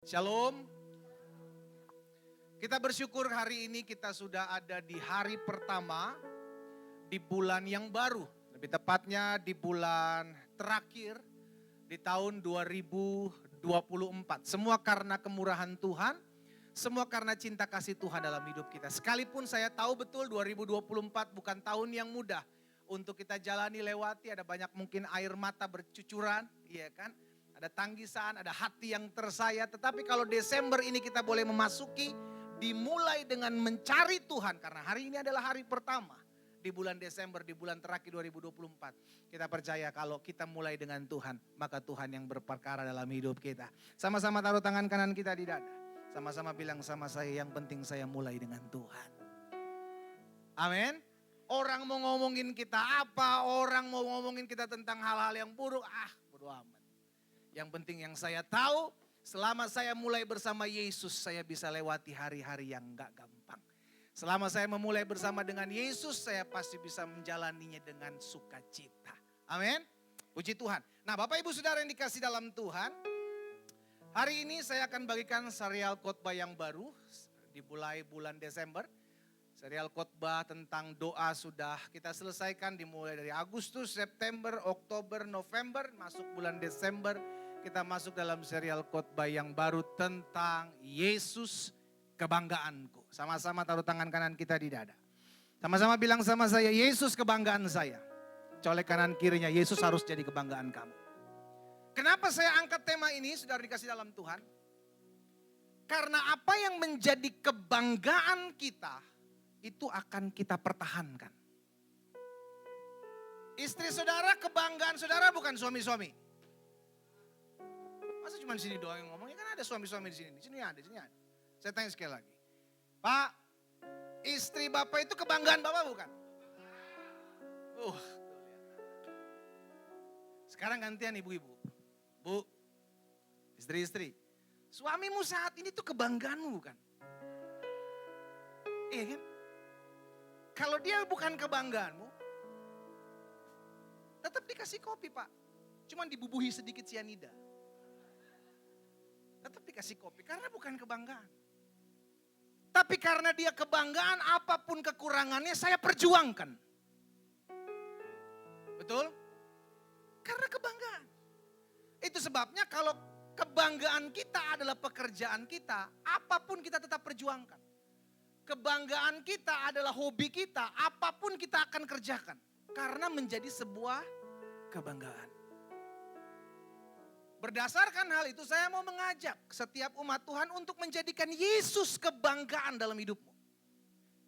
Shalom. Kita bersyukur hari ini kita sudah ada di hari pertama di bulan yang baru. Lebih tepatnya di bulan terakhir di tahun 2024. Semua karena kemurahan Tuhan, semua karena cinta kasih Tuhan dalam hidup kita. Sekalipun saya tahu betul 2024 bukan tahun yang mudah untuk kita jalani lewati. Ada banyak mungkin air mata bercucuran, iya kan? Ada tanggisan, ada hati yang tersayat. Tetapi kalau Desember ini kita boleh memasuki, dimulai dengan mencari Tuhan. Karena hari ini adalah hari pertama di bulan Desember, di bulan terakhir 2024. Kita percaya kalau kita mulai dengan Tuhan, maka Tuhan yang berperkara dalam hidup kita. Sama-sama taruh tangan kanan kita di dada. Sama-sama bilang sama saya, yang penting saya mulai dengan Tuhan. Amin. Orang mau ngomongin kita apa, orang mau ngomongin kita tentang hal-hal yang buruk, bodo amat. Yang penting yang saya tahu, selama saya mulai bersama Yesus, saya bisa lewati hari-hari yang gak gampang. Selama saya memulai bersama dengan Yesus, saya pasti bisa menjalaninya dengan sukacita. Amin. Puji Tuhan. Nah, Bapak Ibu Saudara yang dikasih dalam Tuhan, hari ini saya akan bagikan serial khotbah yang baru, dimulai bulan Desember. Serial khotbah tentang doa sudah kita selesaikan, dimulai dari Agustus, September, Oktober, November, masuk bulan Desember. Kita masuk dalam serial khotbah yang baru tentang Yesus kebanggaanku. Sama-sama taruh tangan kanan kita di dada. Sama-sama bilang sama saya, Yesus kebanggaan saya. Colek kanan kirinya, Yesus harus jadi kebanggaan kamu. Kenapa saya angkat tema ini, saudara dikasih dalam Tuhan? Karena apa yang menjadi kebanggaan kita, itu akan kita pertahankan. Istri saudara, kebanggaan saudara bukan suami-suami. Masa cuma di sini doang yang ngomongnya, kan ada suami-suami di sini. Di sini ada. Saya tanya sekali lagi. Pak, istri Bapak itu kebanggaan Bapak bukan? Sekarang gantian ibu-ibu. Bu, istri-istri. Suamimu saat ini tuh kebanggaanmu bukan? Iya kan? Kalau dia bukan kebanggaanmu, tetap dikasih kopi Pak. Cuman dibubuhi sedikit sianida. Tetap dikasih kopi karena bukan kebanggaan. Tapi karena dia kebanggaan, apapun kekurangannya saya perjuangkan. Betul? Karena kebanggaan. Itu sebabnya kalau kebanggaan kita adalah pekerjaan kita, apapun kita tetap perjuangkan. Kebanggaan kita adalah hobi kita, apapun kita akan kerjakan. Karena menjadi sebuah kebanggaan. Berdasarkan hal itu saya mau mengajak setiap umat Tuhan untuk menjadikan Yesus kebanggaan dalam hidupmu.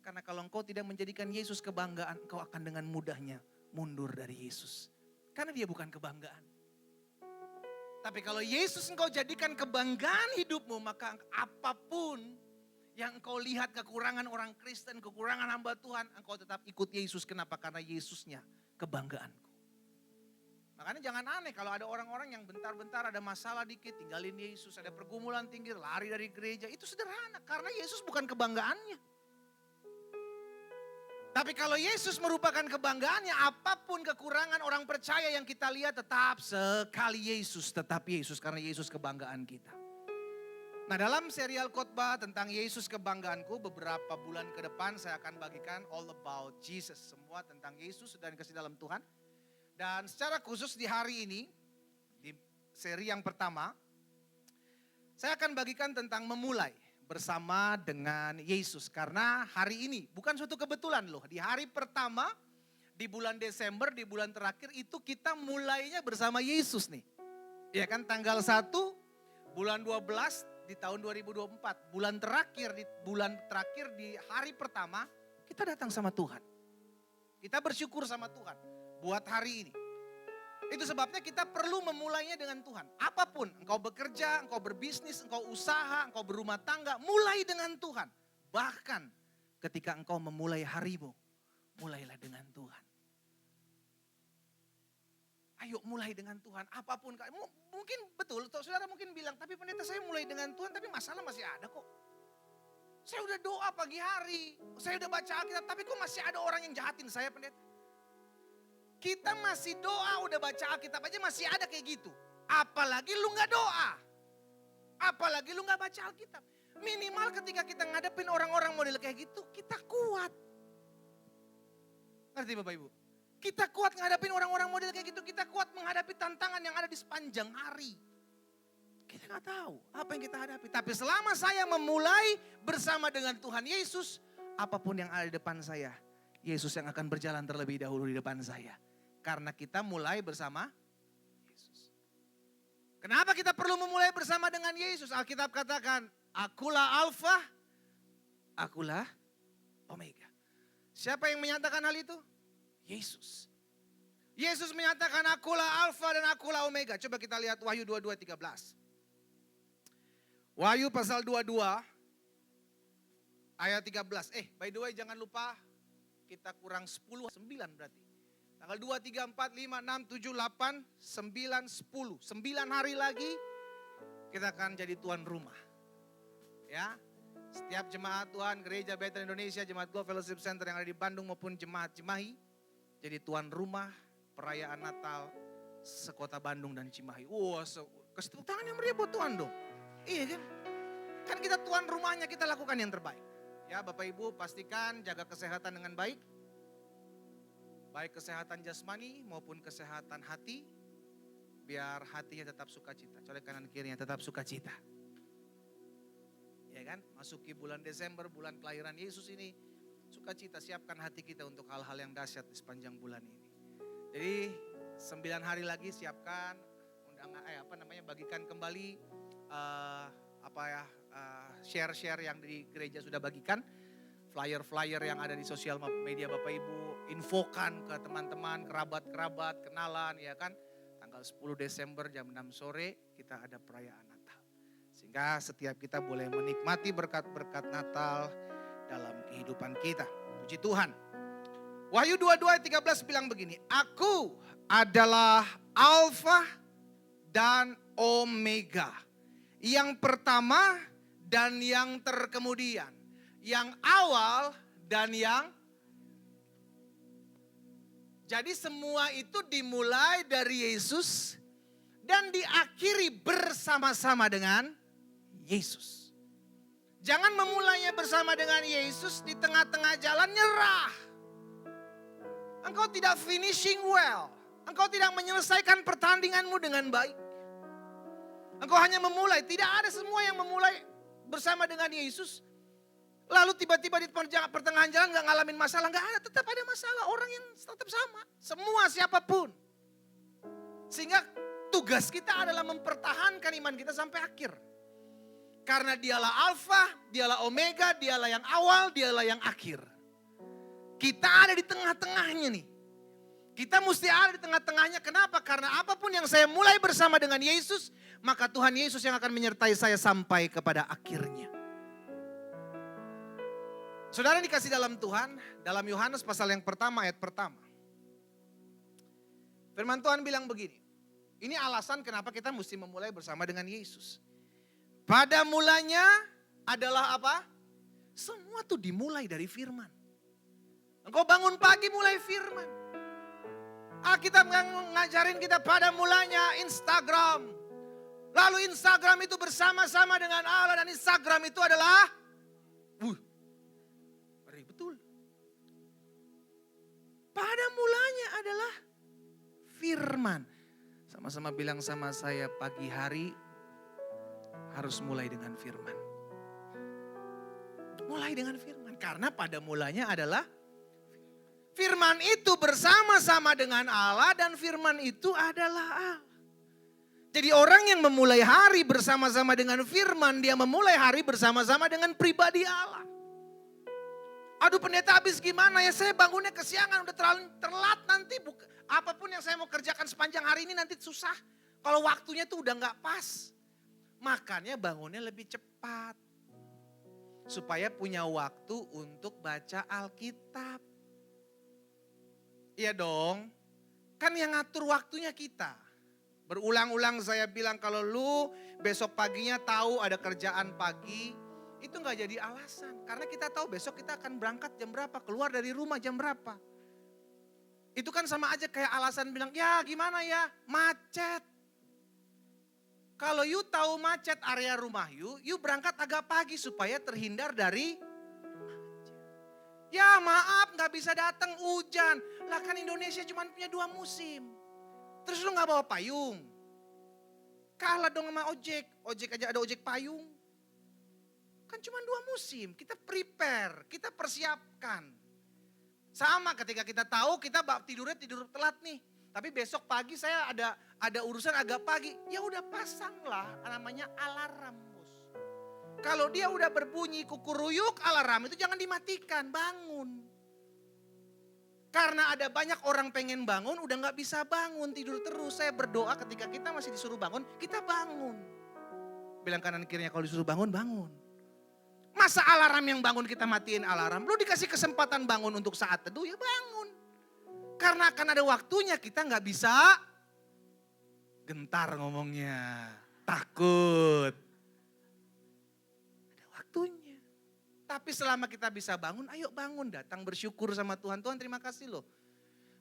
Karena kalau engkau tidak menjadikan Yesus kebanggaan, engkau akan dengan mudahnya mundur dari Yesus. Karena dia bukan kebanggaan. Tapi kalau Yesus engkau jadikan kebanggaan hidupmu, maka apapun yang engkau lihat kekurangan orang Kristen, kekurangan hamba Tuhan, engkau tetap ikut Yesus. Kenapa? Karena Yesusnya kebanggaanku. Makanya jangan aneh kalau ada orang-orang yang bentar-bentar ada masalah dikit, tinggalin Yesus, ada pergumulan tinggi, lari dari gereja. Itu sederhana, karena Yesus bukan kebanggaannya. Tapi kalau Yesus merupakan kebanggaannya, apapun kekurangan orang percaya yang kita lihat tetap sekali Yesus, tetap Yesus, karena Yesus kebanggaan kita. Nah, dalam serial khotbah tentang Yesus kebanggaanku, beberapa bulan ke depan saya akan bagikan all about Jesus. Semua tentang Yesus dan kasih dalam Tuhan. Dan secara khusus di hari ini, di seri yang pertama, saya akan bagikan tentang memulai bersama dengan Yesus. Karena hari ini, bukan suatu kebetulan loh, di hari pertama, di bulan Desember, di bulan terakhir itu kita mulainya bersama Yesus nih. Ya kan, tanggal 1, bulan 12 di tahun 2024. Bulan terakhir di hari pertama, kita datang sama Tuhan. Kita bersyukur sama Tuhan. Buat hari ini. Itu sebabnya kita perlu memulainya dengan Tuhan. Apapun, engkau bekerja, engkau berbisnis, engkau usaha, engkau berumah tangga, mulai dengan Tuhan. Bahkan ketika engkau memulai harimu, mulailah dengan Tuhan. Ayo mulai dengan Tuhan, apapun. Mungkin betul, saudara mungkin bilang, tapi pendeta saya mulai dengan Tuhan, tapi masalah masih ada kok. Saya udah doa pagi hari, saya udah baca Alkitab, tapi kok masih ada orang yang jahatin saya pendeta. Kita masih doa, udah baca Alkitab aja masih ada kayak gitu. Apalagi lu gak doa. Apalagi lu gak baca Alkitab. Minimal ketika kita ngadepin orang-orang model kayak gitu, kita kuat. Ngerti Bapak Ibu? Kita kuat ngadepin orang-orang model kayak gitu. Kita kuat menghadapi tantangan yang ada di sepanjang hari. Kita gak tahu apa yang kita hadapi. Tapi selama saya memulai bersama dengan Tuhan Yesus, apapun yang ada di depan saya, Yesus yang akan berjalan terlebih dahulu di depan saya. Karena kita mulai bersama Yesus. Kenapa kita perlu memulai bersama dengan Yesus? Alkitab katakan, akulah Alfa, akulah Omega. Siapa yang menyatakan hal itu? Yesus. Yesus menyatakan akulah Alfa dan akulah Omega. Coba kita lihat Wahyu 22:13. Wahyu pasal 22 ayat 13. By the way jangan lupa kita kurang 10, 9 berarti. Tanggal 2, 3, 4, 5, 6, 7, 8, 9, 10. 9 hari lagi kita akan jadi tuan rumah. Ya, setiap jemaat Tuhan, Gereja Bethel Indonesia, Jemaat Glow Fellowship Center yang ada di Bandung maupun Jemaat Cimahi, jadi tuan rumah perayaan Natal sekota Bandung dan Cimahi. Kasih tepuk tangan yang meriah buat Tuhan dong. Iya kan? Kan kita tuan rumahnya, kita lakukan yang terbaik. Ya Bapak Ibu pastikan jaga kesehatan dengan baik. Baik kesehatan jasmani maupun kesehatan hati. Biar hatinya tetap sukacita. Colek kanan kirinya tetap sukacita. Ya kan, masuki bulan Desember, bulan kelahiran Yesus ini, sukacita, siapkan hati kita untuk hal-hal yang dahsyat di sepanjang bulan ini. Jadi 9 hari lagi siapkan undangan, bagikan kembali share-share yang di gereja sudah bagikan, flyer-flyer yang ada di sosial media Bapak Ibu, infokan ke teman-teman, kerabat-kerabat, kenalan, ya kan. Tanggal 10 Desember jam 6 sore kita ada perayaan Natal. Sehingga setiap kita boleh menikmati berkat-berkat Natal dalam kehidupan kita. Puji Tuhan. Wahyu 22:13 bilang begini, aku adalah Alfa dan Omega. Yang pertama dan yang terkemudian. Yang awal dan yang... Jadi semua itu dimulai dari Yesus dan diakhiri bersama-sama dengan Yesus. Jangan memulainya bersama dengan Yesus di tengah-tengah jalan nyerah. Engkau tidak finishing well. Engkau tidak menyelesaikan pertandinganmu dengan baik. Engkau hanya memulai. Tidak ada semua yang memulai bersama dengan Yesus. Lalu tiba-tiba di pertengahan jalan gak ngalamin masalah. Gak ada, tetap ada masalah. Orang yang tetap sama. Semua siapapun. Sehingga tugas kita adalah mempertahankan iman kita sampai akhir. Karena dialah Alfa, dialah Omega, dialah yang awal, dialah yang akhir. Kita ada di tengah-tengahnya nih. Kita mesti ada di tengah-tengahnya. Kenapa? Karena apapun yang saya mulai bersama dengan Yesus, maka Tuhan Yesus yang akan menyertai saya sampai kepada akhirnya. Saudara dikasih dalam Tuhan, dalam Yohanes pasal yang pertama, ayat pertama. Firman Tuhan bilang begini, ini alasan kenapa kita mesti memulai bersama dengan Yesus. Pada mulanya adalah apa? Semua tuh dimulai dari firman. Engkau bangun pagi mulai firman. Alkitab ngajarin kita pada mulanya Instagram. Lalu Instagram itu bersama-sama dengan Allah dan Instagram itu adalah betul. Pada mulanya adalah firman. Sama-sama bilang sama saya, pagi hari harus mulai dengan firman. Mulai dengan firman. Karena pada mulanya adalah firman itu bersama-sama dengan Allah dan firman itu adalah Allah. Jadi orang yang memulai hari bersama-sama dengan firman, dia memulai hari bersama-sama dengan pribadi Allah. Aduh pendeta habis gimana ya, saya bangunnya kesiangan, udah terlalu telat nanti. Apapun yang saya mau kerjakan sepanjang hari ini nanti susah. Kalau waktunya tuh udah gak pas. Makanya bangunnya lebih cepat. Supaya punya waktu untuk baca Alkitab. Iya dong, kan yang ngatur waktunya kita. Berulang-ulang saya bilang kalau lu besok paginya tahu ada kerjaan pagi, itu gak jadi alasan. Karena kita tahu besok kita akan berangkat jam berapa, keluar dari rumah jam berapa. Itu kan sama aja kayak alasan bilang, ya gimana ya, macet. Kalau you tahu macet area rumah you berangkat agak pagi supaya terhindar dari macet. Ya maaf gak bisa datang hujan. Lah kan Indonesia cuma punya 2 musim. Terus lu gak bawa payung. Kalah dong sama ojek. Ojek aja ada ojek payung. Kan cuma 2 musim. Kita prepare, kita persiapkan. Sama ketika kita tahu kita tidurnya tidur telat nih. Tapi besok pagi saya ada urusan agak pagi. Ya udah pasanglah namanya alarm, Bos. Kalau dia udah berbunyi kukuruyuk alarm itu jangan dimatikan, bangun. Karena ada banyak orang pengen bangun udah gak bisa bangun, tidur terus. Saya berdoa ketika kita masih disuruh bangun, kita bangun. Bilang kanan kirinya kalau disuruh bangun, bangun. Masa alarm yang bangun kita matiin alarm? Lu dikasih kesempatan bangun untuk saat teduh ya bangun. Karena akan ada waktunya kita gak bisa gentar ngomongnya. Takut. Ada waktunya. Tapi selama kita bisa bangun, ayo bangun. Datang bersyukur sama Tuhan. Tuhan terima kasih loh.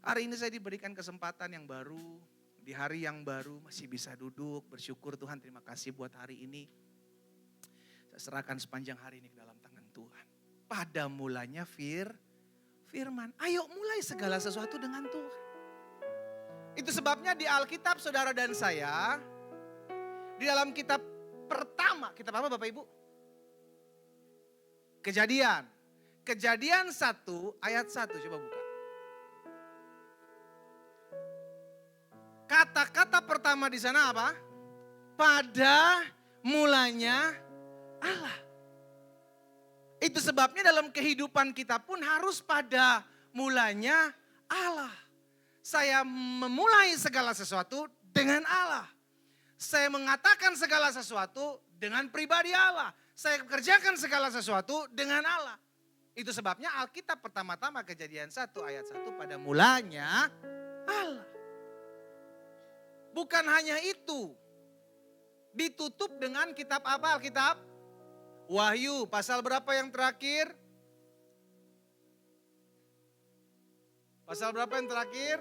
Hari ini saya diberikan kesempatan yang baru. Di hari yang baru masih bisa duduk. Bersyukur Tuhan terima kasih buat hari ini. Saya serahkan sepanjang hari ini ke dalam tangan Tuhan. Pada mulanya firman. Ayo mulai segala sesuatu dengan Tuhan. Itu sebabnya di Alkitab saudara dan saya. Di dalam kitab pertama. Kitab apa Bapak Ibu? Kejadian. Kejadian 1 ayat 1. Coba buka. Kata-kata pertama di sana apa? Pada mulanya Allah. Itu sebabnya dalam kehidupan kita pun harus pada mulanya Allah. Saya memulai segala sesuatu dengan Allah. Saya mengatakan segala sesuatu dengan pribadi Allah. Saya kerjakan segala sesuatu dengan Allah. Itu sebabnya Alkitab pertama-tama Kejadian 1 ayat 1 pada mulanya Allah. Bukan hanya itu. Ditutup dengan kitab apa Alkitab? Wahyu, pasal berapa yang terakhir? Pasal berapa yang terakhir?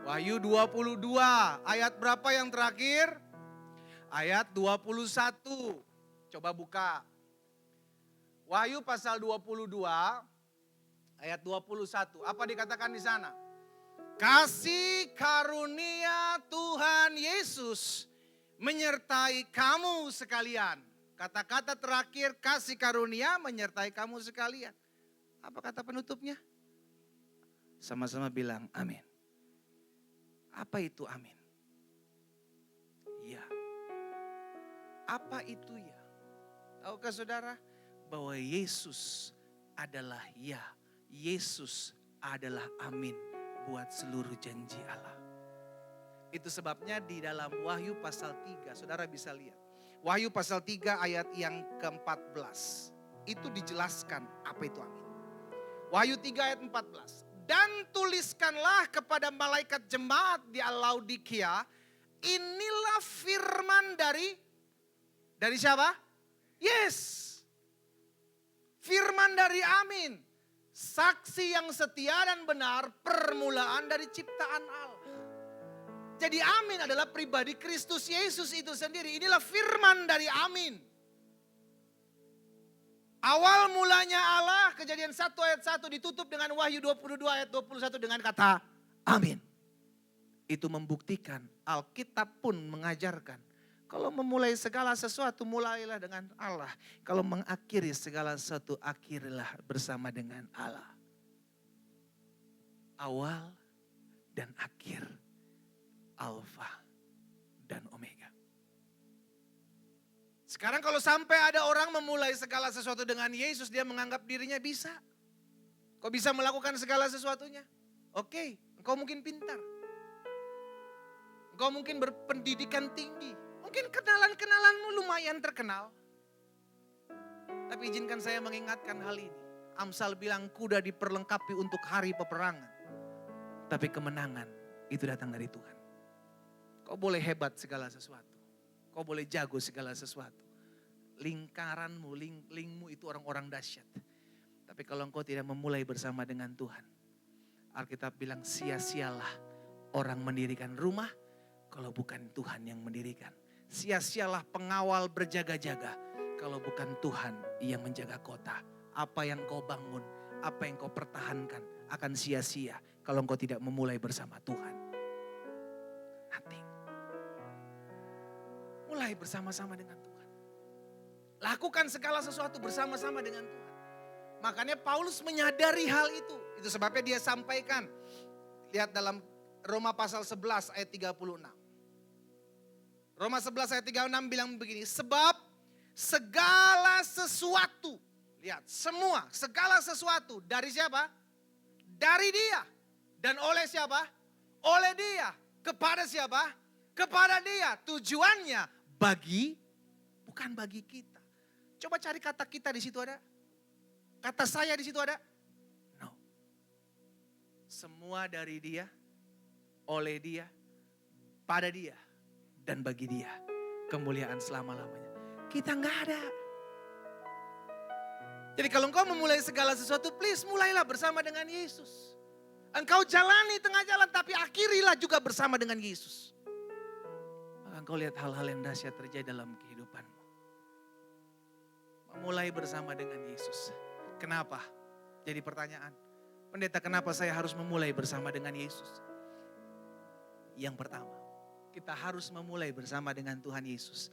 Wahyu 22, ayat berapa yang terakhir? Ayat 21. Coba buka. Wahyu pasal 22, ayat 21. Apa dikatakan di sana? Kasih karunia Tuhan Yesus menyertai kamu sekalian. Kata-kata terakhir kasih karunia menyertai kamu sekalian. Apa kata penutupnya? Sama-sama bilang amin. Apa itu amin? Ya. Apa itu ya? Tahukah saudara bahwa Yesus adalah ya. Yesus adalah amin buat seluruh janji Allah. Itu sebabnya di dalam Wahyu pasal 3 saudara bisa lihat. Wahyu pasal 3 ayat yang ke-14. Itu dijelaskan apa itu amin. Wahyu 3 ayat 14. Dan tuliskanlah kepada malaikat jemaat di Laodikia. Inilah firman dari siapa? Yes. Firman dari amin. Saksi yang setia dan benar permulaan dari ciptaan Allah. Jadi amin adalah pribadi Kristus Yesus itu sendiri. Inilah firman dari amin. Awal mulanya Allah, Kejadian 1 ayat 1 ditutup dengan Wahyu 22 ayat 21 dengan kata amin. Itu membuktikan Alkitab pun mengajarkan. Kalau memulai segala sesuatu mulailah dengan Allah. Kalau mengakhiri segala sesuatu akhirilah bersama dengan Allah. Awal dan akhir. Alfa dan Omega. Sekarang kalau sampai ada orang memulai segala sesuatu dengan Yesus, dia menganggap dirinya bisa. Kok bisa melakukan segala sesuatunya? Oke, engkau mungkin pintar. Engkau mungkin berpendidikan tinggi. Mungkin kenalan-kenalanmu lumayan terkenal. Tapi izinkan saya mengingatkan hal ini. Amsal bilang kuda diperlengkapi untuk hari peperangan. Tapi kemenangan itu datang dari Tuhan. Kau boleh hebat segala sesuatu. Kau boleh jago segala sesuatu. Lingkaranmu, lingmu itu orang-orang dahsyat. Tapi kalau engkau tidak memulai bersama dengan Tuhan. Alkitab bilang sia-sialah orang mendirikan rumah kalau bukan Tuhan yang mendirikan. sia-sialah pengawal berjaga-jaga kalau bukan Tuhan yang menjaga kota. Apa yang kau bangun, apa yang kau pertahankan akan sia-sia kalau engkau tidak memulai bersama Tuhan. Nanti mulai bersama-sama dengan Tuhan. Lakukan segala sesuatu bersama-sama dengan Tuhan. Makanya Paulus menyadari hal itu. Itu sebabnya dia sampaikan. Lihat dalam Roma pasal 11 ayat 36. Roma 11 ayat 36 bilang begini. Sebab segala sesuatu. Lihat segala sesuatu dari siapa? Dari Dia. Dan oleh siapa? Oleh Dia. Kepada siapa? Kepada Dia. Tujuannya bukan bagi kita. Coba cari kata kita di situ ada. Kata saya di situ ada. No. Semua dari Dia, oleh Dia, pada Dia, dan bagi Dia. Kemuliaan selama-lamanya. Kita nggak ada. Jadi kalau engkau memulai segala sesuatu, please mulailah bersama dengan Yesus. Engkau jalani tengah jalan, tapi akhirilah juga bersama dengan Yesus. Maka engkau lihat hal-hal yang dahsyat terjadi dalam kehidupanmu. Memulai bersama dengan Yesus. Kenapa? Jadi pertanyaan. Pendeta, kenapa saya harus memulai bersama dengan Yesus? Yang pertama, kita harus memulai bersama dengan Tuhan Yesus.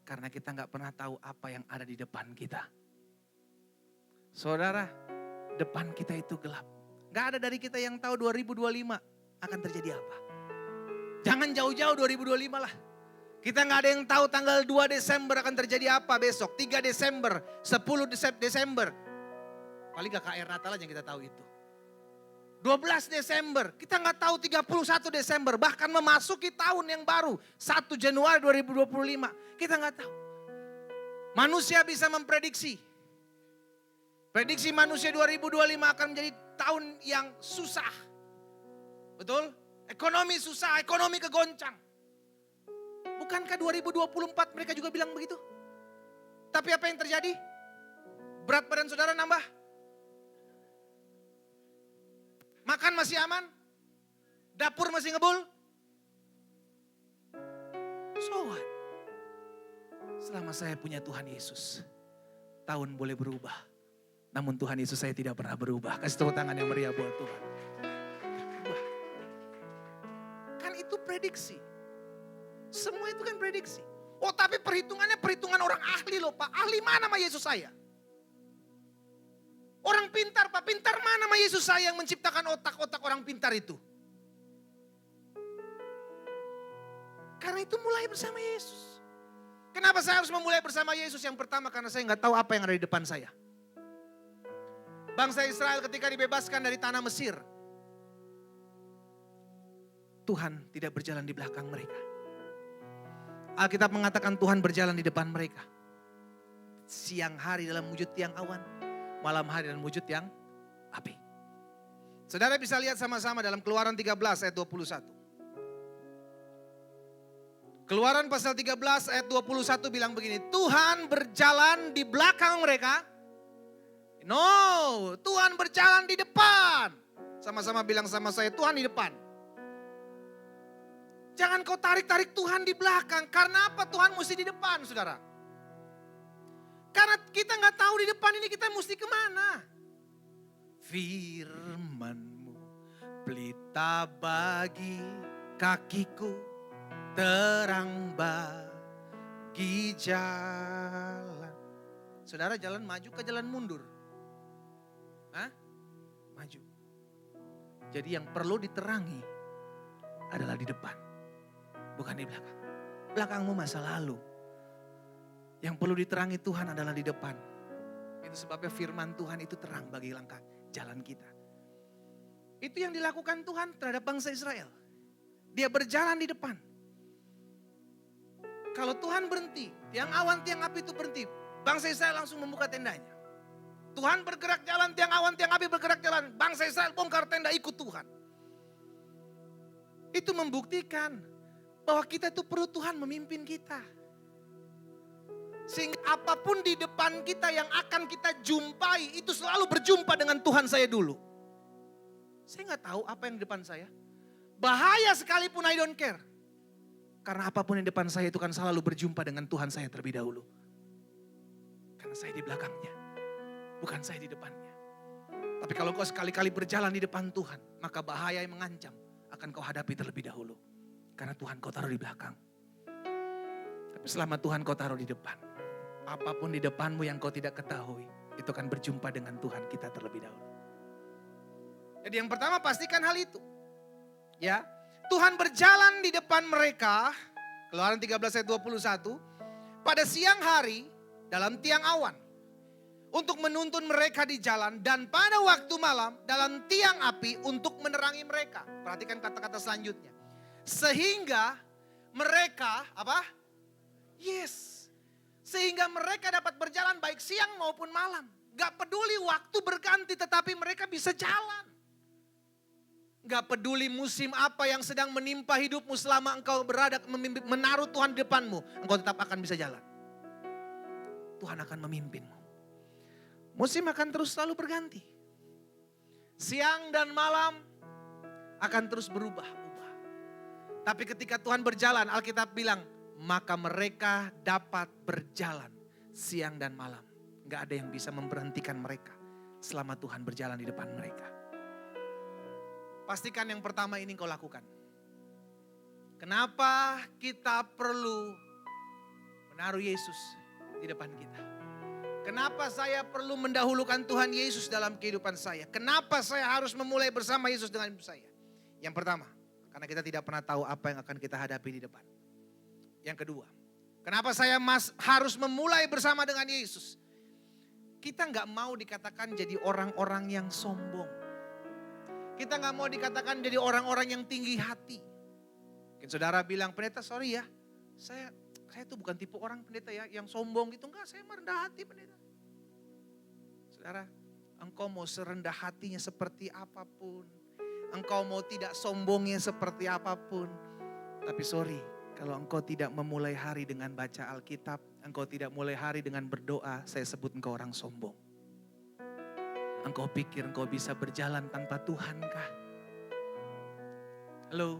Karena kita nggak pernah tahu apa yang ada di depan kita. Saudara, depan kita itu gelap. Gak ada dari kita yang tahu 2025 akan terjadi apa. Jangan jauh-jauh 2025 lah. Kita gak ada yang tahu tanggal 2 Desember akan terjadi apa besok. 3 Desember, 10 Desember. Paling gak KR Natal aja yang kita tahu itu. 12 Desember, kita gak tahu 31 Desember. Bahkan memasuki tahun yang baru, 1 Januari 2025. Kita gak tahu. Manusia bisa memprediksi. Prediksi manusia 2025 akan menjadi tahun yang susah. Betul? Ekonomi susah, ekonomi kegoncang. Bukankah 2024 mereka juga bilang begitu? Tapi apa yang terjadi? Berat badan saudara nambah? Makan masih aman? Dapur masih ngebul? So what? Selama saya punya Tuhan Yesus, tahun boleh berubah. Namun Tuhan Yesus saya tidak pernah berubah. Kasih tepuk tangan yang meriah buat Tuhan. Kan itu prediksi. Semua itu kan prediksi. Oh tapi perhitungannya perhitungan orang ahli loh Pak. Ahli mana sama Yesus saya? Orang pintar Pak. Pintar mana sama Yesus saya yang menciptakan otak-otak orang pintar itu? Karena itu mulai bersama Yesus. Kenapa saya harus memulai bersama Yesus? Yang pertama karena saya nggak tahu apa yang ada di depan saya. Bangsa Israel ketika dibebaskan dari tanah Mesir. Tuhan tidak berjalan di belakang mereka. Alkitab mengatakan Tuhan berjalan di depan mereka. Siang hari dalam wujud tiang awan. Malam hari dalam wujud tiang api. Saudara bisa lihat sama-sama dalam Keluaran 13 ayat 21. Keluaran pasal 13 ayat 21 bilang begini. Tuhan berjalan di belakang mereka. No, Tuhan berjalan di depan. Sama-sama bilang sama saya, Tuhan di depan. Jangan kau tarik-tarik Tuhan di belakang. Karena apa Tuhan mesti di depan, saudara? Karena kita nggak tahu di depan ini kita mesti kemana. Firman-Mu pelita bagi kakiku, terang bagi jalan. Saudara jalan maju ke jalan mundur? Hah? Maju. Jadi yang perlu diterangi adalah di depan. Bukan di belakang. Belakangmu masa lalu. Yang perlu diterangi Tuhan adalah di depan. Itu sebabnya firman Tuhan itu terang bagi langkah jalan kita. Itu yang dilakukan Tuhan terhadap bangsa Israel. Dia berjalan di depan. Kalau Tuhan berhenti, tiang awan, tiang api itu berhenti. Bangsa Israel langsung membuka tendanya. Tuhan bergerak jalan, tiang awan, tiang api bergerak jalan. Bangsa Israel bongkar tenda ikut Tuhan. Itu membuktikan bahwa kita itu perlu Tuhan memimpin kita. Sehingga apapun di depan kita yang akan kita jumpai, itu selalu berjumpa dengan Tuhan saya dulu. Saya nggak tahu apa yang di depan saya. Bahaya sekalipun I don't care. Karena apapun yang depan saya itu kan selalu berjumpa dengan Tuhan saya terlebih dahulu. Karena saya di belakangnya, bukan saya di depannya. Tapi kalau kau sekali-kali berjalan di depan Tuhan, maka bahaya yang mengancam akan kau hadapi terlebih dahulu. Karena Tuhan kau taruh di belakang. Tapi selama Tuhan kau taruh di depan, apapun di depanmu yang kau tidak ketahui, itu akan berjumpa dengan Tuhan kita terlebih dahulu. Jadi yang pertama pastikan hal itu. Ya, Tuhan berjalan di depan mereka, Keluaran 13 ayat 21, pada siang hari dalam tiang awan. Untuk menuntun mereka di jalan dan pada waktu malam dalam tiang api untuk menerangi mereka. Perhatikan kata-kata selanjutnya. Sehingga mereka, apa? Yes. Sehingga mereka dapat berjalan baik siang maupun malam. Gak peduli waktu berganti tetapi mereka bisa jalan. Gak peduli musim apa yang sedang menimpa hidupmu selama engkau berada menaruh Tuhan di depanmu. Engkau tetap akan bisa jalan. Tuhan akan memimpinmu. Musim akan terus selalu berganti. Siang dan malam akan terus berubah-ubah. Tapi ketika Tuhan berjalan, Alkitab bilang, maka mereka dapat berjalan siang dan malam. Gak ada yang bisa memberhentikan mereka selama Tuhan berjalan di depan mereka. Pastikan yang pertama ini kau lakukan. Kenapa kita perlu menaruh Yesus di depan kita? Kenapa saya perlu mendahulukan Tuhan Yesus dalam kehidupan saya? Kenapa saya harus memulai bersama Yesus dengan hidup saya? Yang pertama, karena kita tidak pernah tahu apa yang akan kita hadapi di depan. Yang kedua, kenapa saya harus memulai bersama dengan Yesus? Kita nggak mau dikatakan jadi orang-orang yang sombong. Kita nggak mau dikatakan jadi orang-orang yang tinggi hati. Mungkin saudara bilang, pendeta sorry ya, saya itu bukan tipe orang pendeta ya yang sombong gitu. Enggak, saya merendah hati pendeta. Saudara, engkau mau serendah hatinya seperti apapun. Engkau mau tidak sombongnya seperti apapun. Tapi sorry, kalau engkau tidak memulai hari dengan baca Alkitab, engkau tidak mulai hari dengan berdoa, saya sebut engkau orang sombong. Engkau pikir engkau bisa berjalan tanpa Tuhan kah? Halo,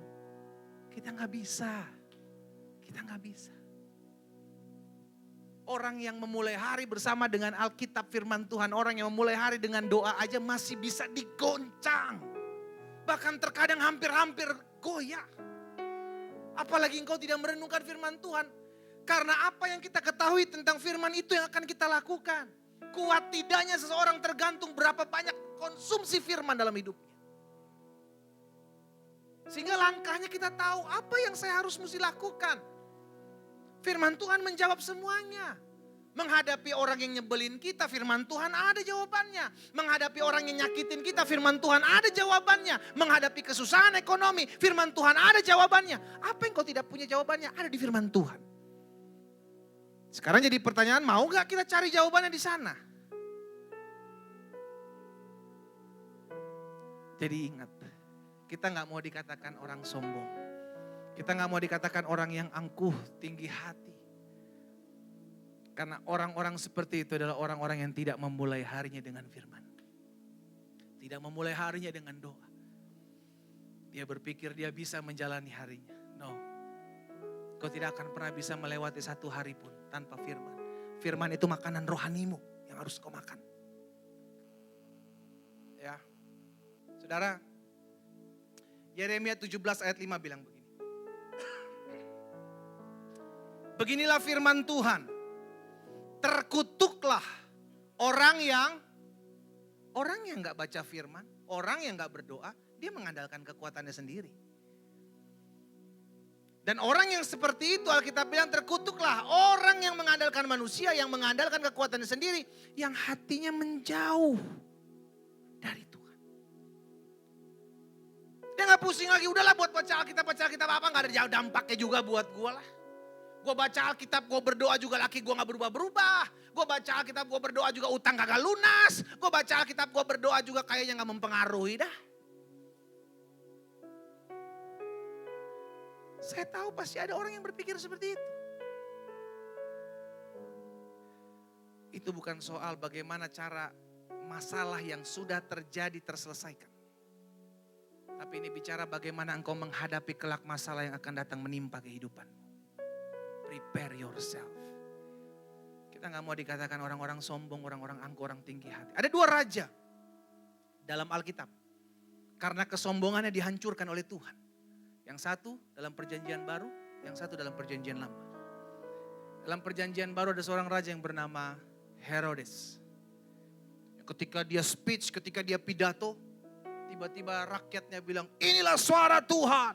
kita gak bisa. Kita gak bisa. Orang yang memulai hari bersama dengan Alkitab firman Tuhan, orang yang memulai hari dengan doa aja masih bisa digoncang. Bahkan terkadang hampir-hampir goyah. Apalagi engkau tidak merenungkan firman Tuhan. Karena apa yang kita ketahui tentang firman itu yang akan kita lakukan. Kuat tidaknya seseorang tergantung berapa banyak konsumsi firman dalam hidupnya. Sehingga langkahnya kita tahu apa yang saya harus mesti lakukan. Firman Tuhan menjawab semuanya. Menghadapi orang yang nyebelin kita, firman Tuhan ada jawabannya. Menghadapi orang yang nyakitin kita, firman Tuhan ada jawabannya. Menghadapi kesusahan ekonomi, firman Tuhan ada jawabannya. Apa yang kau tidak punya jawabannya, ada di firman Tuhan. Sekarang jadi pertanyaan, mau gak kita cari jawabannya di sana? Jadi ingat, kita gak mau dikatakan orang sombong. Kita gak mau dikatakan orang yang angkuh, tinggi hati. Karena orang-orang seperti itu adalah orang-orang yang tidak memulai harinya dengan firman. Tidak memulai harinya dengan doa. Dia berpikir dia bisa menjalani harinya. No. Kau tidak akan pernah bisa melewati satu hari pun tanpa firman. Firman itu makanan rohanimu yang harus kau makan. Ya. Saudara, Yeremia 17 ayat 5 bilang begini. Beginilah firman Tuhan. Terkutuklah orang yang gak baca firman, orang yang gak berdoa, dia mengandalkan kekuatannya sendiri. Dan orang yang seperti itu Alkitab bilang terkutuklah orang yang mengandalkan manusia, yang mengandalkan kekuatannya sendiri, yang hatinya menjauh dari Tuhan. Dia gak pusing lagi, udahlah buat baca Alkitab apa, gak ada dampaknya juga buat gue lah. Gue baca Alkitab, gue berdoa juga laki gue gak berubah-berubah. Gue baca Alkitab, gue berdoa juga utang kagak lunas. Gue baca Alkitab, gue berdoa juga kayaknya gak mempengaruhi dah. Saya tahu pasti ada orang yang berpikir seperti itu. Itu bukan soal bagaimana cara masalah yang sudah terjadi terselesaikan. Tapi ini bicara bagaimana engkau menghadapi kelak masalah yang akan datang menimpa kehidupanmu. Prepare yourself. Kita gak mau dikatakan orang-orang sombong, orang-orang angkuh, orang tinggi hati. Ada dua raja dalam Alkitab. Karena kesombongannya dihancurkan oleh Tuhan. Yang satu dalam perjanjian baru, yang satu dalam perjanjian lama. Dalam perjanjian baru ada seorang raja yang bernama Herodes. Ketika dia speech, ketika dia pidato, tiba-tiba rakyatnya bilang, inilah suara Tuhan.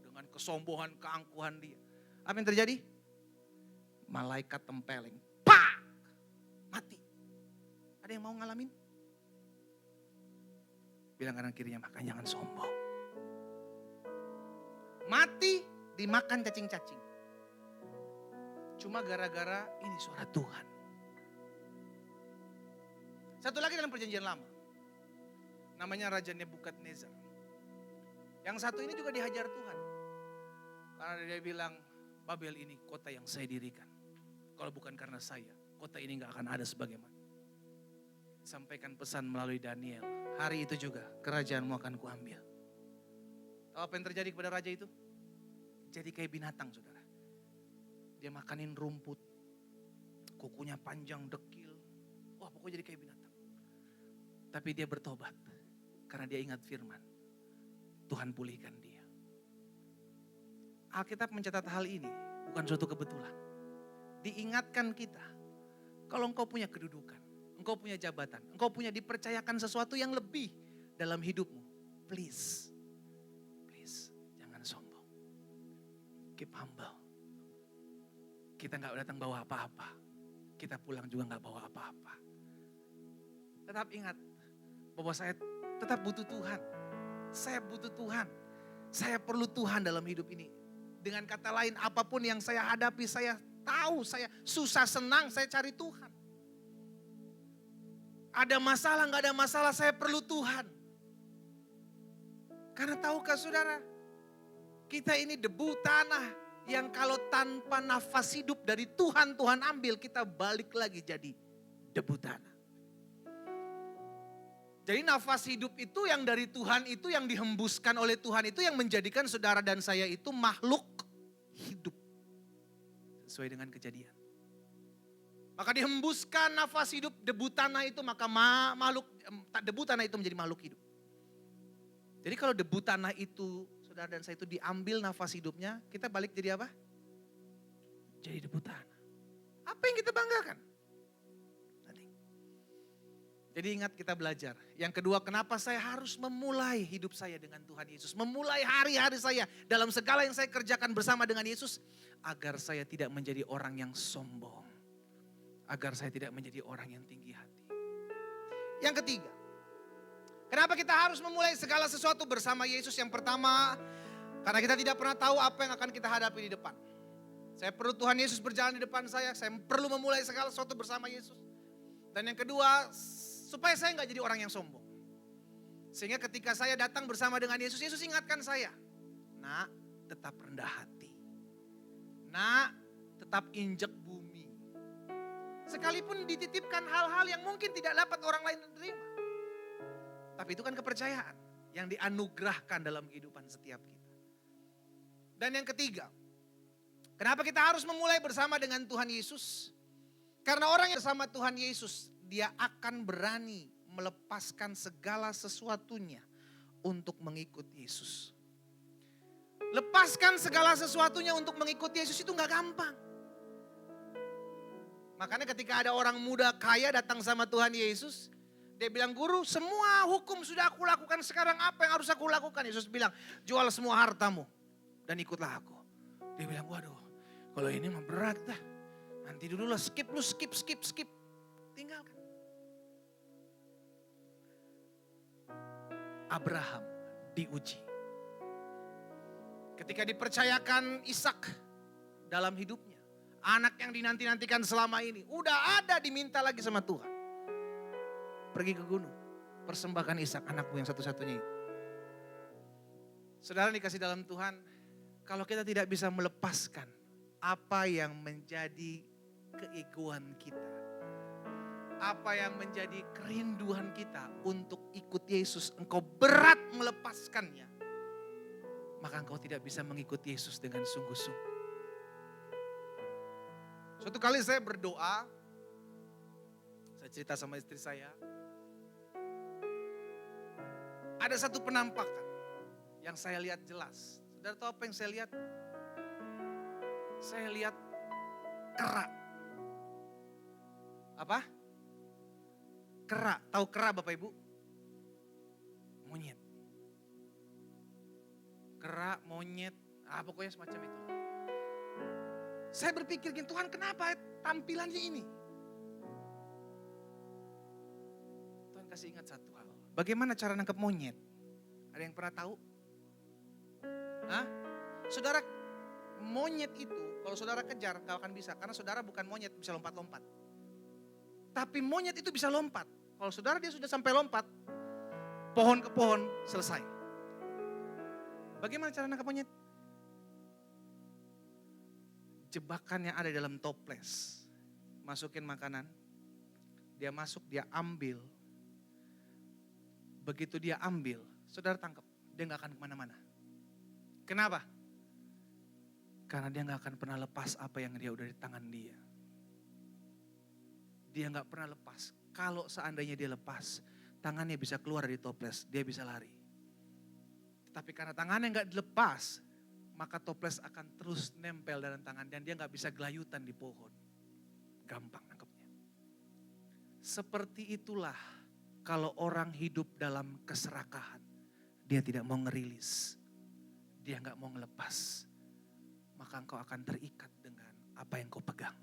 Dengan kesombongan, keangkuhan dia. Apa yang terjadi? Malaikat tempeleng. Pak! Mati. Ada yang mau ngalamin? Bilang kanan kirinya, makanya jangan sombong. Mati dimakan cacing-cacing. Cuma gara-gara ini suara Tuhan. Satu lagi dalam perjanjian lama. Namanya Raja Nebukadnezar. Yang satu ini juga dihajar Tuhan. Karena dia bilang, Babel ini kota yang saya dirikan. Kalau bukan karena saya, kota ini gak akan ada sebagaimana. Sampaikan pesan melalui Daniel. Hari itu juga kerajaanmu akan kuambil. Tahu apa yang terjadi kepada raja itu? Jadi kayak binatang, saudara. Dia makanin rumput. Kukunya panjang, dekil. Wah, pokoknya jadi kayak binatang. Tapi dia bertobat. Karena dia ingat firman. Tuhan pulihkan dia. Alkitab mencatat hal ini bukan suatu kebetulan. Diingatkan kita. Kalau engkau punya kedudukan. Engkau punya jabatan. Engkau punya dipercayakan sesuatu yang lebih dalam hidupmu. Please. Please. Jangan sombong. Keep humble. Kita gak datang bawa apa-apa. Kita pulang juga gak bawa apa-apa. Tetap ingat. Bahwa saya tetap butuh Tuhan. Saya butuh Tuhan. Saya perlu Tuhan dalam hidup ini. Dengan kata lain, apapun yang saya hadapi, saya tahu, saya susah senang, saya cari Tuhan. Ada masalah, gak ada masalah, saya perlu Tuhan. Karena tahukah saudara, kita ini debu tanah yang kalau tanpa nafas hidup dari Tuhan, Tuhan ambil, kita balik lagi jadi debu tanah. Jadi nafas hidup itu yang dari Tuhan itu, yang dihembuskan oleh Tuhan itu, yang menjadikan saudara dan saya itu makhluk hidup. Sesuai dengan Kejadian. Maka dihembuskan nafas hidup debu tanah itu, maka debu tanah itu menjadi makhluk hidup. Jadi kalau debu tanah itu, saudara dan saya itu diambil nafas hidupnya, kita balik jadi apa? Jadi debu tanah. Apa yang kita banggakan? Jadi ingat kita belajar. Yang kedua, kenapa saya harus memulai hidup saya dengan Tuhan Yesus. Memulai hari-hari saya dalam segala yang saya kerjakan bersama dengan Yesus. Agar saya tidak menjadi orang yang sombong. Agar saya tidak menjadi orang yang tinggi hati. Yang ketiga, kenapa kita harus memulai segala sesuatu bersama Yesus. Yang pertama, karena kita tidak pernah tahu apa yang akan kita hadapi di depan. Saya perlu Tuhan Yesus berjalan di depan saya perlu memulai segala sesuatu bersama Yesus. Dan yang kedua, supaya saya gak jadi orang yang sombong. Sehingga ketika saya datang bersama dengan Yesus, Yesus ingatkan saya. Nak, tetap rendah hati. Nak, tetap injek bumi. Sekalipun dititipkan hal-hal yang mungkin tidak dapat orang lain menerima. Tapi itu kan kepercayaan yang dianugerahkan dalam kehidupan setiap kita. Dan yang ketiga, kenapa kita harus memulai bersama dengan Tuhan Yesus? Karena orang yang bersama Tuhan Yesus, dia akan berani melepaskan segala sesuatunya untuk mengikut Yesus. Lepaskan segala sesuatunya untuk mengikut Yesus itu gak gampang. Makanya ketika ada orang muda kaya datang sama Tuhan Yesus, dia bilang, guru semua hukum sudah aku lakukan, sekarang apa yang harus aku lakukan? Yesus bilang, jual semua hartamu dan ikutlah aku. Dia bilang, waduh kalau ini mah berat dah. Nanti dulu lah, skip. Tinggalkan. Abraham diuji. Ketika dipercayakan Ishak dalam hidupnya. Anak yang dinanti-nantikan selama ini. Udah ada diminta lagi sama Tuhan. Pergi ke gunung. Persembahkan Ishak, anakmu yang satu-satunya itu. Saudara dikasih dalam Tuhan. Kalau kita tidak bisa melepaskan apa yang menjadi keegoan kita. Apa yang menjadi kerinduan kita untuk ikut Yesus. Engkau berat melepaskannya. maka engkau tidak bisa mengikuti Yesus dengan sungguh-sungguh. Suatu kali saya berdoa, saya cerita sama istri saya, ada satu penampakan yang saya lihat jelas. Saudara tahu apa yang saya lihat? Saya lihat kera. Apa? Kera. Tahu kera Bapak Ibu? Monyet. Kera, monyet, pokoknya semacam itu. Saya berpikir gini, Tuhan kenapa tampilannya ini? Tuhan kasih ingat satu hal. Bagaimana cara nangkep monyet? Ada yang pernah tahu? Hah? Saudara, monyet itu kalau saudara kejar gak akan bisa. Karena saudara bukan monyet bisa lompat-lompat. Tapi monyet itu bisa lompat. Kalau saudara dia sudah sampai lompat, pohon ke pohon selesai. Bagaimana cara nangkap monyet? Jebakan yang ada dalam toples. Masukin makanan. Dia masuk, dia ambil. Begitu dia ambil, saudara tangkap. Dia gak akan kemana-mana. Kenapa? Karena dia gak akan pernah lepas apa yang dia udah di tangan dia. Dia gak pernah lepas. Kalau seandainya dia lepas, tangannya bisa keluar dari toples, dia bisa lari. Tapi karena tangannya gak dilepas, maka toples akan terus nempel dalam tangan dan dia gak bisa gelayutan di pohon. Gampang nangkepnya. Seperti itulah kalau orang hidup dalam keserakahan. Dia tidak mau ngerilis. Dia gak mau ngelepas. Maka engkau akan terikat dengan apa yang kau pegang.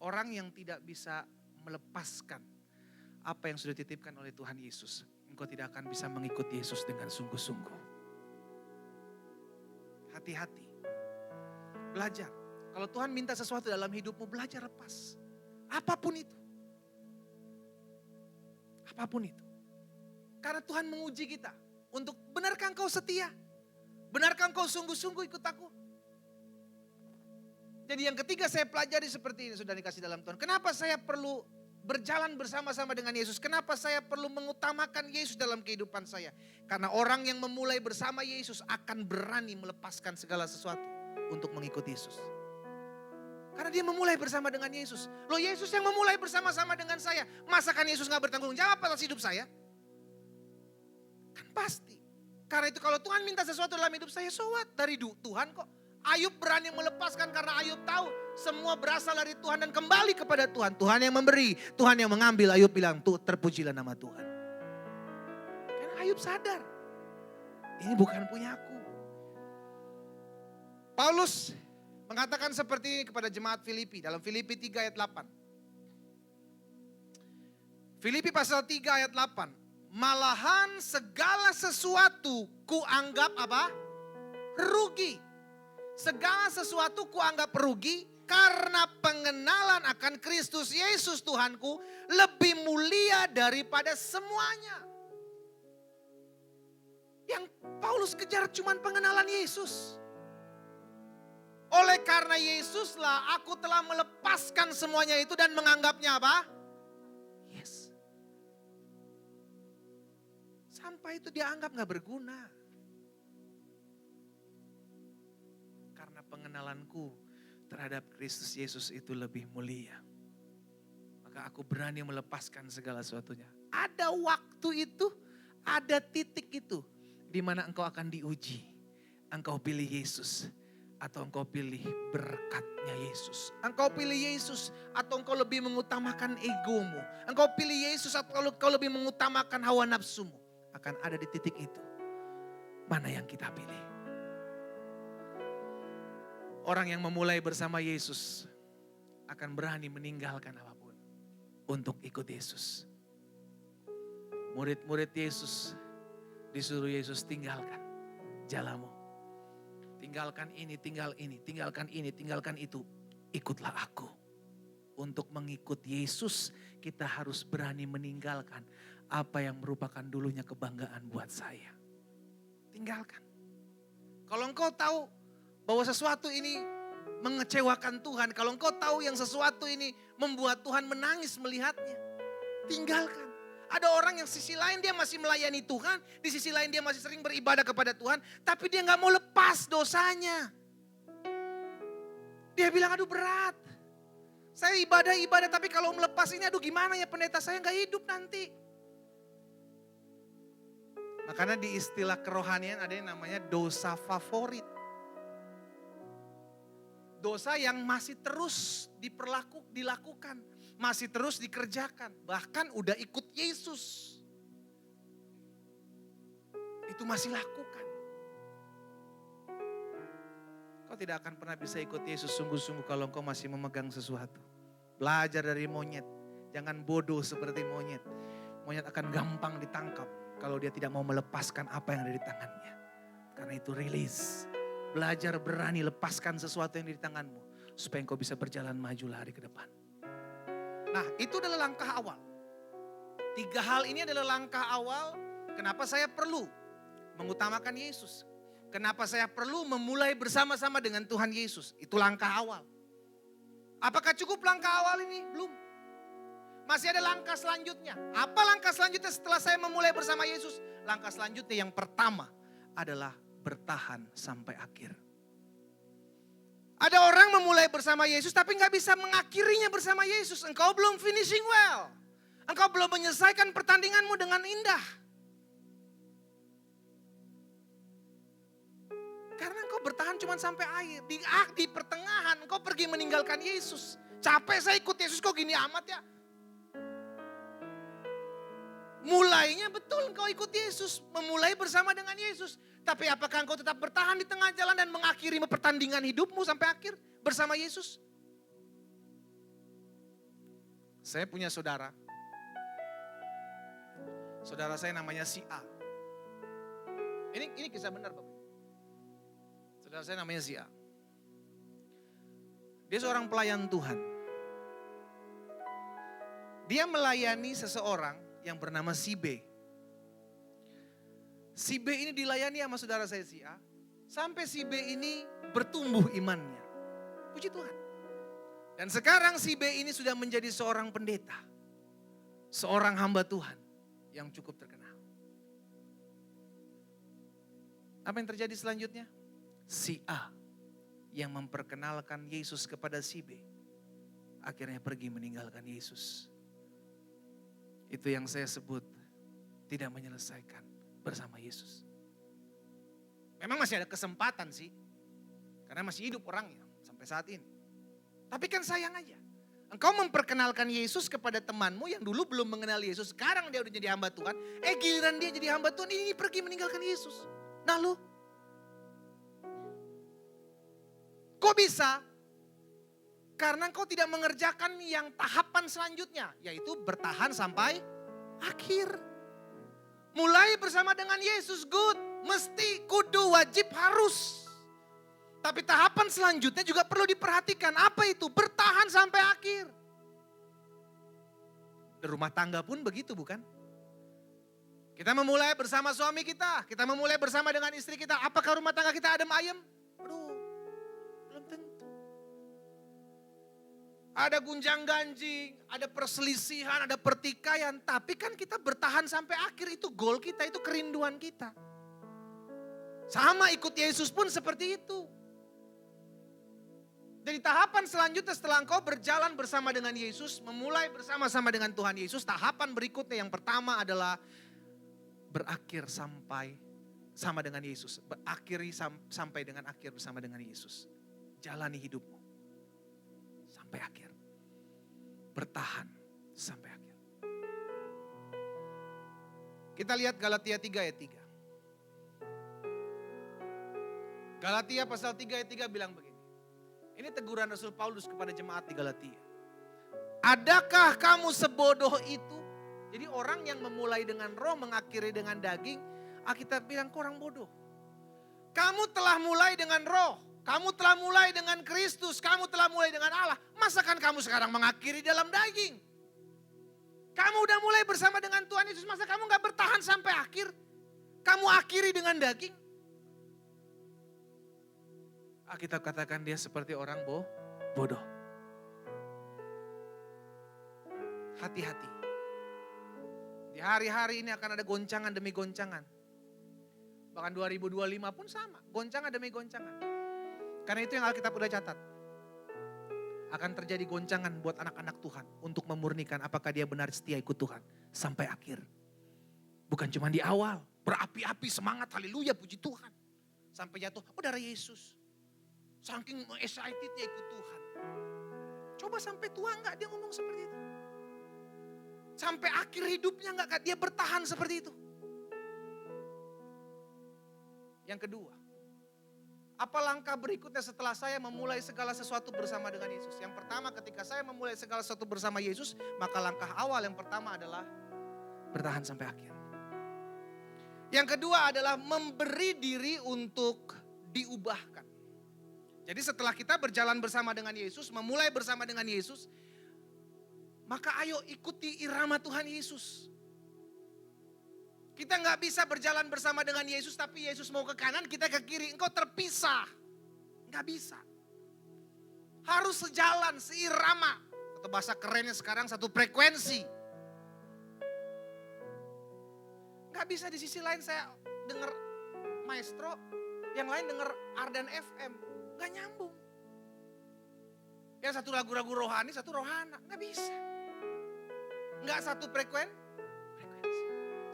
Orang yang tidak bisa melepaskan apa yang sudah dititipkan oleh Tuhan Yesus, engkau tidak akan bisa mengikuti Yesus dengan sungguh-sungguh. Hati-hati. Belajar. Kalau Tuhan minta sesuatu dalam hidupmu, belajar lepas. Apapun itu. Apapun itu. Karena Tuhan menguji kita. Untuk benarkah engkau setia? Benarkah engkau sungguh-sungguh ikut aku? Jadi yang ketiga saya pelajari seperti ini, sudah dikasih dalam Tuhan. Kenapa saya perlu berjalan bersama-sama dengan Yesus? Kenapa saya perlu mengutamakan Yesus dalam kehidupan saya? Karena orang yang memulai bersama Yesus akan berani melepaskan segala sesuatu untuk mengikuti Yesus. Karena dia memulai bersama dengan Yesus. Loh, Yesus yang memulai bersama-sama dengan saya. Masakan Yesus gak bertanggung jawab atas hidup saya? Kan pasti. Karena itu kalau Tuhan minta sesuatu dalam hidup saya, so what? Dari Tuhan kok. Ayub berani melepaskan karena Ayub tahu semua berasal dari Tuhan dan kembali kepada Tuhan. Tuhan yang memberi, Tuhan yang mengambil. Ayub bilang, tuh terpujilah nama Tuhan. Karena Ayub sadar, ini bukan punya aku. Paulus mengatakan seperti ini kepada jemaat Filipi dalam Filipi 3 ayat 8. Filipi pasal 3 ayat 8. Malahan segala sesuatu kuanggap apa? Rugi. Segala sesuatu kuanggap rugi karena pengenalan akan Kristus Yesus Tuhanku lebih mulia daripada semuanya. Yang Paulus kejar cuma pengenalan Yesus. Oleh karena Yesuslah aku telah melepaskan semuanya itu dan menganggapnya apa? Yes. Sampai itu dia anggap gak berguna. Pengenalanku terhadap Kristus Yesus itu lebih mulia. Maka aku berani melepaskan segala sesuatunya. Ada waktu itu, ada titik itu. Di mana engkau akan diuji. Engkau pilih Yesus atau engkau pilih berkatnya Yesus. Engkau pilih Yesus atau engkau lebih mengutamakan egomu. Engkau pilih Yesus atau engkau lebih mengutamakan hawa nafsumu. Akan ada di titik itu. Mana yang kita pilih? Orang yang memulai bersama Yesus akan berani meninggalkan apapun untuk ikut Yesus. Murid-murid Yesus disuruh Yesus tinggalkan jalanmu. Tinggalkan ini, tinggalkan ini, tinggalkan itu. Ikutlah aku. Untuk mengikut Yesus kita harus berani meninggalkan apa yang merupakan dulunya kebanggaan buat saya. Tinggalkan. Kalau engkau tahu bahwa sesuatu ini mengecewakan Tuhan. Kalau engkau tahu yang sesuatu ini membuat Tuhan menangis melihatnya. Tinggalkan. Ada orang yang sisi lain dia masih melayani Tuhan, di sisi lain dia masih sering beribadah kepada Tuhan, tapi dia nggak mau lepas dosanya. Dia bilang, aduh berat. Saya ibadah, tapi kalau melepas ini, aduh gimana ya pendeta, saya nggak hidup nanti. Makanya di istilah kerohanian ada yang namanya dosa favorit. Dosa yang masih terus dilakukan, masih terus dikerjakan. Bahkan udah ikut Yesus. Itu masih lakukan. Kau tidak akan pernah bisa ikut Yesus sungguh-sungguh kalau engkau masih memegang sesuatu. Belajar dari monyet. Jangan bodoh seperti monyet. Monyet akan gampang ditangkap kalau dia tidak mau melepaskan apa yang ada di tangannya. Karena itu rilis. Belajar berani lepaskan sesuatu yang ada di tanganmu. Supaya engkau bisa berjalan maju hari ke depan. Nah, itu adalah langkah awal. 3 hal ini adalah langkah awal kenapa saya perlu mengutamakan Yesus. Kenapa saya perlu memulai bersama-sama dengan Tuhan Yesus. Itu langkah awal. Apakah cukup langkah awal ini? Belum. Masih ada langkah selanjutnya. Apa langkah selanjutnya setelah saya memulai bersama Yesus? Langkah selanjutnya yang pertama adalah bertahan sampai akhir. Ada orang memulai bersama Yesus tapi gak bisa mengakhirinya bersama Yesus. Engkau belum finishing well. Engkau belum menyelesaikan pertandinganmu dengan indah. Karena engkau bertahan cuma sampai akhir. Di pertengahan engkau pergi meninggalkan Yesus. Capek saya ikut Yesus kok gini amat ya. Mulainya betul engkau ikut Yesus. Memulai bersama dengan Yesus. Tapi apakah engkau tetap bertahan di tengah jalan dan mengakhiri pertandingan hidupmu sampai akhir bersama Yesus? Saya punya saudara. Saudara saya namanya si A. Ini kisah benar Bapak. Saudara saya namanya si A. Dia seorang pelayan Tuhan. Dia melayani seseorang yang bernama si B. Si B ini dilayani sama saudara saya si A. Sampai si B ini bertumbuh imannya. Puji Tuhan. Dan sekarang si B ini sudah menjadi seorang pendeta. Seorang hamba Tuhan yang cukup terkenal. Apa yang terjadi selanjutnya? Si A yang memperkenalkan Yesus kepada si B. Akhirnya pergi meninggalkan Yesus. Itu yang saya sebut tidak menyelesaikan bersama Yesus. Memang masih ada kesempatan sih. Karena masih hidup orangnya sampai saat ini. Tapi kan sayang aja. Engkau memperkenalkan Yesus kepada temanmu yang dulu belum mengenal Yesus. Sekarang dia udah jadi hamba Tuhan. Giliran dia jadi hamba Tuhan ini pergi meninggalkan Yesus. Nah lu. Kok bisa? Karena engkau tidak mengerjakan yang tahapan selanjutnya. Yaitu bertahan sampai akhir. Mulai bersama dengan Yesus good. Mesti, kudu, wajib, harus. Tapi tahapan selanjutnya juga perlu diperhatikan. Apa itu? Bertahan sampai akhir. Di rumah tangga pun begitu bukan? Kita memulai bersama suami kita. Kita memulai bersama dengan istri kita. Apakah rumah tangga kita adem ayem? Aduh, belum tentu. Ada gunjang ganjing, ada perselisihan, ada pertikaian. Tapi kan kita bertahan sampai akhir, itu goal kita, itu kerinduan kita. Sama ikut Yesus pun seperti itu. Jadi tahapan selanjutnya setelah engkau berjalan bersama dengan Yesus, memulai bersama-sama dengan Tuhan Yesus, tahapan berikutnya yang pertama adalah berakhir sampai sama dengan Yesus. Berakhiri sampai dengan akhir bersama dengan Yesus. Jalani hidupmu sampai akhir. Bertahan sampai akhir. Kita lihat Galatia 3 ayat 3. Galatia pasal 3 ayat 3 bilang begini. Ini teguran Rasul Paulus kepada jemaat di Galatia. Adakah kamu sebodoh itu? Jadi orang yang memulai dengan roh mengakhiri dengan daging, Alkitab bilang kurang bodoh. Kamu telah mulai dengan roh. Kamu telah mulai dengan Kristus, kamu telah mulai dengan Allah. Masakan kamu sekarang mengakhiri dalam daging? Kamu udah mulai bersama dengan Tuhan Yesus, masa kamu gak bertahan sampai akhir? Kamu akhiri dengan daging? Alkitab katakan dia seperti orang bodoh. Hati-hati. Di hari-hari ini akan ada goncangan demi goncangan. Bahkan 2025 pun sama, goncangan demi goncangan. Karena itu yang Alkitab udah catat. Akan terjadi goncangan buat anak-anak Tuhan untuk memurnikan apakah dia benar setia ikut Tuhan sampai akhir. Bukan cuma di awal, berapi-api semangat, haleluya, puji Tuhan. Sampai jatuh, oh darah Yesus. Saking excitednya ikut Tuhan. Coba sampai tua enggak dia ngomong seperti itu. Sampai akhir hidupnya enggak dia bertahan seperti itu. Yang kedua, apa langkah berikutnya setelah saya memulai segala sesuatu bersama dengan Yesus? Yang pertama, ketika saya memulai segala sesuatu bersama Yesus, maka langkah awal yang pertama adalah bertahan sampai akhir. Yang kedua adalah memberi diri untuk diubahkan. Jadi setelah kita berjalan bersama dengan Yesus, memulai bersama dengan Yesus, maka ayo ikuti irama Tuhan Yesus. Kita nggak bisa berjalan bersama dengan Yesus, tapi Yesus mau ke kanan, kita ke kiri. Engkau terpisah. Nggak bisa. Harus sejalan, seirama. Atau bahasa kerennya sekarang satu frekuensi. Nggak bisa di sisi lain saya dengar Maestro, yang lain dengar Ardan FM. Nggak nyambung. Yang satu lagu-lagu rohani, satu rohana. Nggak bisa. Nggak satu frekuensi.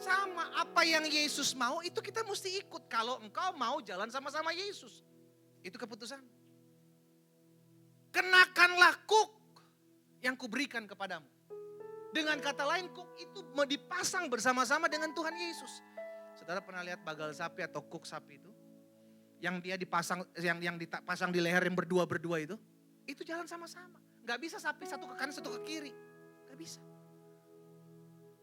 Sama apa yang Yesus mau itu kita mesti ikut. Kalau engkau mau jalan sama-sama Yesus. Itu keputusan. Kenakanlah kuk yang kuberikan kepadamu. Dengan kata lain kuk itu mau dipasang bersama-sama dengan Tuhan Yesus. Saudara pernah lihat bagal sapi atau kuk sapi itu? Yang dia dipasang, yang dipasang di leher yang berdua-berdua itu. Itu jalan sama-sama. Gak bisa sapi satu ke kanan satu ke kiri. Gak bisa.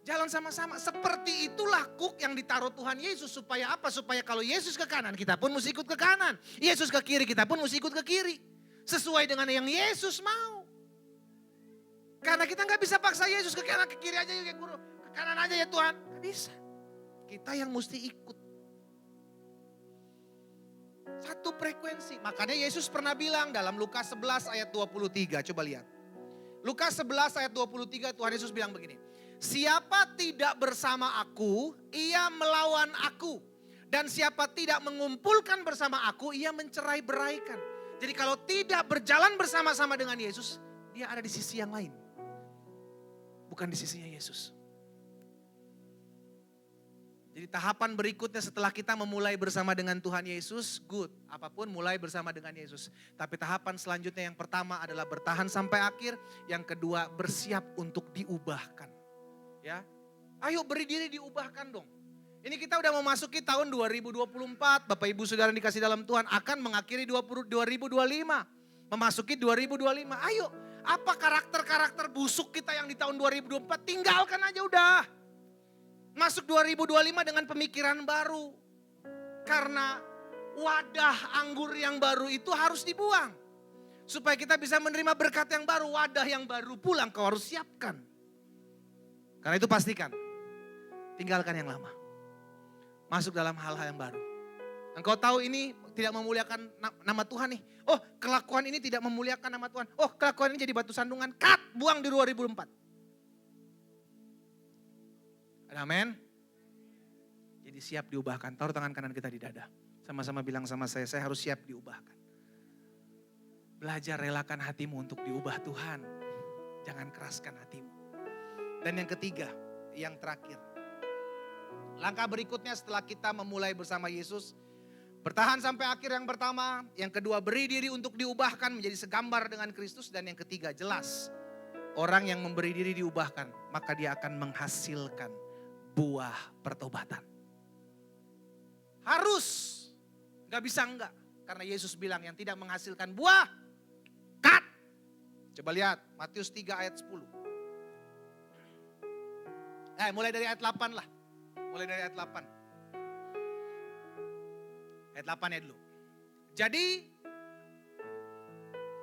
Jalan sama-sama. Seperti itulah kuk yang ditaruh Tuhan Yesus. Supaya apa? Supaya kalau Yesus ke kanan, kita pun mesti ikut ke kanan. Yesus ke kiri, kita pun mesti ikut ke kiri. Sesuai dengan yang Yesus mau. Karena kita gak bisa paksa Yesus ke kanan, ke kiri aja ya guru. Ke kanan aja ya Tuhan. Gak bisa. Kita yang mesti ikut. Satu frekuensi. Makanya Yesus pernah bilang dalam Lukas 11 ayat 23. Coba lihat. Lukas 11 ayat 23 Tuhan Yesus bilang begini. Siapa tidak bersama aku, ia melawan aku. Dan siapa tidak mengumpulkan bersama aku, ia mencerai-beraikan. Jadi kalau tidak berjalan bersama-sama dengan Yesus, dia ada di sisi yang lain. Bukan di sisinya Yesus. Jadi tahapan berikutnya setelah kita memulai bersama dengan Tuhan Yesus, good. Apapun mulai bersama dengan Yesus. Tapi tahapan selanjutnya yang pertama adalah bertahan sampai akhir. Yang kedua bersiap untuk diubahkan. Ya, ayo beri diri diubahkan dong. Ini kita udah memasuki tahun 2024. Bapak Ibu Saudara yang dikasih dalam Tuhan akan mengakhiri 2025. Memasuki 2025. Ayo, apa karakter-karakter busuk kita yang di tahun 2024? Tinggalkan aja udah. Masuk 2025 dengan pemikiran baru. Karena wadah anggur yang baru itu harus dibuang. Supaya kita bisa menerima berkat yang baru. Wadah yang baru pulang kau harus siapkan. Karena itu pastikan, tinggalkan yang lama. Masuk dalam hal-hal yang baru. Engkau tahu ini tidak memuliakan nama Tuhan nih. Oh, kelakuan ini tidak memuliakan nama Tuhan. Oh, kelakuan ini jadi batu sandungan. Cut, buang di 2004. Amin. Jadi siap diubahkan. Taruh tangan kanan kita di dada. Sama-sama bilang sama saya harus siap diubahkan. Belajar relakan hatimu untuk diubah Tuhan. Jangan keraskan hatimu. Dan yang ketiga, yang terakhir. Langkah berikutnya setelah kita memulai bersama Yesus. Bertahan sampai akhir yang pertama. Yang kedua, beri diri untuk diubahkan menjadi segambar dengan Kristus. Dan yang ketiga, jelas. Orang yang memberi diri diubahkan, maka dia akan menghasilkan buah pertobatan. Harus. Gak bisa enggak. Karena Yesus bilang yang tidak menghasilkan buah, cut. Coba lihat Matius 3 ayat 10. Mulai dari ayat 8 lah. Mulai dari ayat 8. Ayat 8 ya dulu. Jadi,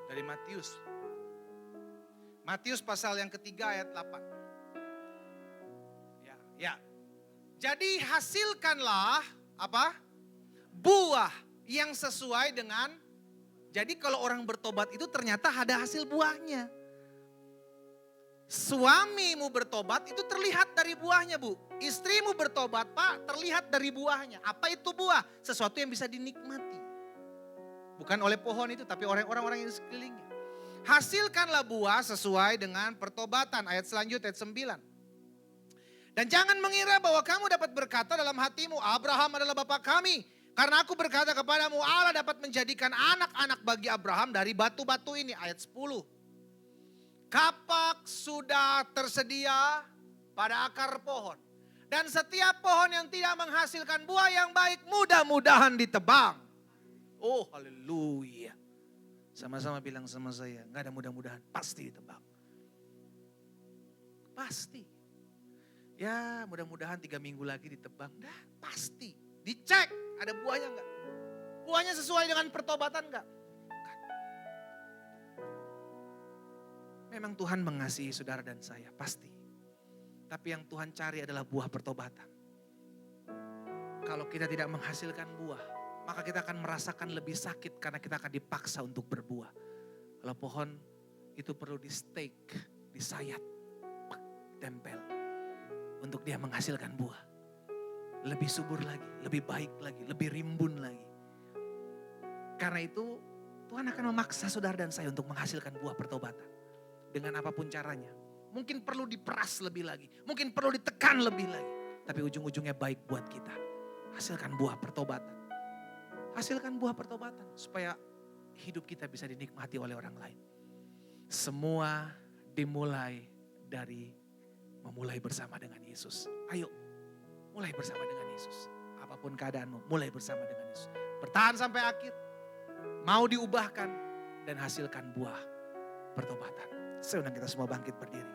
dari Matius. Matius pasal yang ketiga ayat 8. Ya. Jadi hasilkanlah apa? Buah yang sesuai dengan. Jadi kalau orang bertobat itu ternyata ada hasil buahnya. Suamimu bertobat itu terlihat dari buahnya, Bu. Istrimu bertobat, Pak, terlihat dari buahnya. Apa itu buah? Sesuatu yang bisa dinikmati. Bukan oleh pohon itu, tapi oleh orang-orang yang di sekelilingnya. Hasilkanlah buah sesuai dengan pertobatan. Ayat selanjutnya, ayat 9. Dan jangan mengira bahwa kamu dapat berkata dalam hatimu, Abraham adalah bapa kami. Karena aku berkata kepadamu, Allah dapat menjadikan anak-anak bagi Abraham dari batu-batu ini. Ayat 10. Kapak sudah tersedia pada akar pohon. Dan setiap pohon yang tidak menghasilkan buah yang baik mudah-mudahan ditebang. Oh haleluya. Sama-sama bilang sama saya, gak ada mudah-mudahan, pasti ditebang. Pasti. Ya mudah-mudahan 3 minggu lagi ditebang. Dah pasti. Dicek ada buahnya enggak. Buahnya sesuai dengan pertobatan enggak. Memang Tuhan mengasihi saudara dan saya, pasti. Tapi yang Tuhan cari adalah buah pertobatan. Kalau kita tidak menghasilkan buah, maka kita akan merasakan lebih sakit karena kita akan dipaksa untuk berbuah. Kalau pohon itu perlu di stake, disayat, tempel. Untuk dia menghasilkan buah. Lebih subur lagi, lebih baik lagi, lebih rimbun lagi. Karena itu Tuhan akan memaksa saudara dan saya untuk menghasilkan buah pertobatan. Dengan apapun caranya. Mungkin perlu diperas lebih lagi. Mungkin perlu ditekan lebih lagi. Tapi ujung-ujungnya baik buat kita. Hasilkan buah pertobatan. Hasilkan buah pertobatan. Supaya hidup kita bisa dinikmati oleh orang lain. Semua dimulai dari memulai bersama dengan Yesus. Ayo, mulai bersama dengan Yesus. Apapun keadaanmu, mulai bersama dengan Yesus. Bertahan sampai akhir. Mau diubahkan dan hasilkan buah pertobatan. Saya undang kita semua bangkit berdiri.